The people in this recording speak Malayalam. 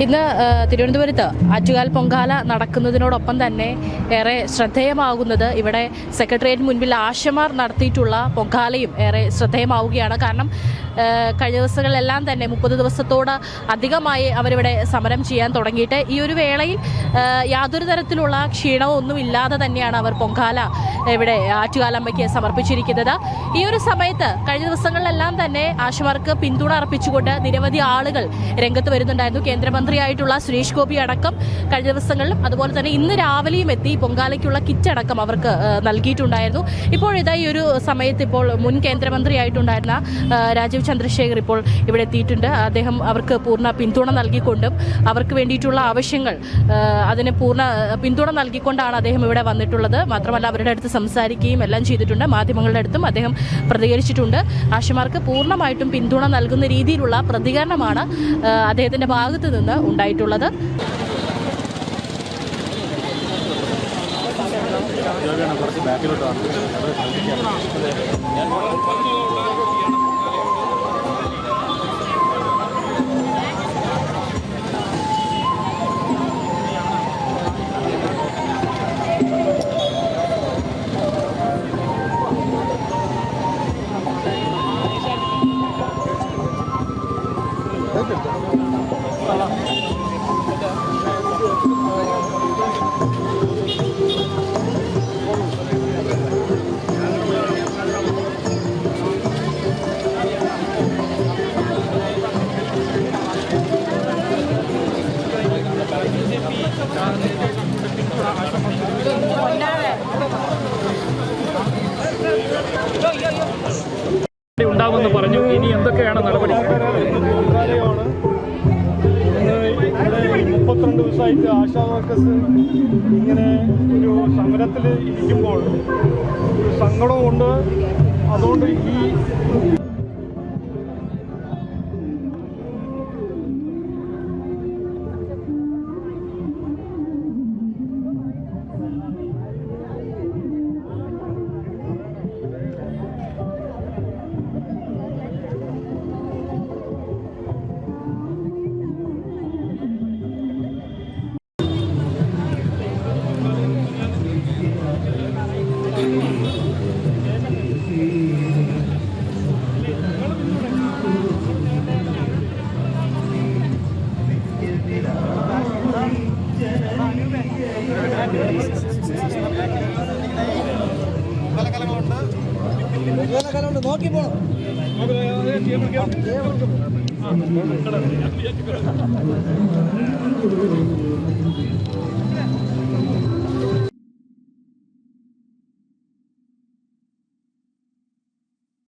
ഇന്ന് തിരുവനന്തപുരത്ത് ആറ്റുകാൽ പൊങ്കാല നടക്കുന്നതിനോടൊപ്പം തന്നെ ഏറെ ശ്രദ്ധേയമാകുന്നത് ഇവിടെ സെക്രട്ടേറിയറ്റിന് മുൻപിൽ ആശമാർ നടത്തിയിട്ടുള്ള പൊങ്കാലയും ഏറെ ശ്രദ്ധേയമാവുകയാണ്. കാരണം കഴിഞ്ഞ ദിവസങ്ങളിലെല്ലാം തന്നെ 30 ദിവസത്തോട് അധികമായി അവരിവിടെ സമരം ചെയ്യാൻ തുടങ്ങിയിട്ട് ഈ ഒരു വേളയിൽ യാതൊരു തരത്തിലുള്ള ക്ഷീണവും ഒന്നുമില്ലാതെ തന്നെയാണ് അവർ പൊങ്കാല ഇവിടെ ആറ്റുകാലമ്മയ്ക്ക് സമർപ്പിച്ചിരിക്കുന്നത്. ഈ ഒരു സമയത്ത് കഴിഞ്ഞ ദിവസങ്ങളിലെല്ലാം തന്നെ ആശമാർക്ക് പിന്തുണ അർപ്പിച്ചുകൊണ്ട് നിരവധി ആളുകൾ രംഗത്ത് വരുന്നുണ്ടായിരുന്നു. കേന്ദ്രമന്ത്രിയായിട്ടുള്ള സുരേഷ് ഗോപി അടക്കം കഴിഞ്ഞ ദിവസങ്ങളിലും അതുപോലെ തന്നെ ഇന്ന് രാവിലെയും എത്തി പൊങ്കാലയ്ക്കുള്ള കിറ്റ് അടക്കം അവർക്ക് നൽകിയിട്ടുണ്ടായിരുന്നു. ഇപ്പോൾ ഇതാ ഈ ഒരു സമയത്ത് ഇപ്പോൾ മുൻ കേന്ദ്രമന്ത്രിയായിട്ടുണ്ടായിരുന്ന രാജീവ് ചന്ദ്രശേഖർ ഇപ്പോൾ ഇവിടെ എത്തിയിട്ടുണ്ട്. അദ്ദേഹം അവർക്ക് പൂർണ്ണ പിന്തുണ നൽകിക്കൊണ്ടും അവർക്ക് വേണ്ടിയിട്ടുള്ള ആവശ്യങ്ങൾ അതിന് പൂർണ്ണ പിന്തുണ നൽകിക്കൊണ്ടാണ് അദ്ദേഹം ഇവിടെ വന്നിട്ടുള്ളത്. മാത്രമല്ല അവരുടെ അടുത്ത് സംസാരിക്കുകയും എല്ലാം ചെയ്തിട്ടുണ്ട്. മാധ്യമങ്ങളുടെ അടുത്തും അദ്ദേഹം പ്രതികരിച്ചിട്ടുണ്ട്. ആശമാർക്ക് പൂർണ്ണമായിട്ടും പിന്തുണ നൽകുന്ന രീതിയിലുള്ള പ്രതികരണമാണ് അദ്ദേഹത്തിന്റെ ഭാഗത്ത് നിന്ന് ഉണ്ടായിട്ടുള്ളത്. ഉണ്ടാകുമെന്ന് പറഞ്ഞു. ഇനി എന്തൊക്കെയാണ് നടപടി? 32 ദിവസമായിട്ട് ആശാ വർക്കേഴ്സ് ഇങ്ങനെ ഒരു സമരത്തിൽ ഇരിക്കുമ്പോൾ ഒരു സങ്കടമുണ്ട്. അതുകൊണ്ട് ഈ നോക്കി പോണം.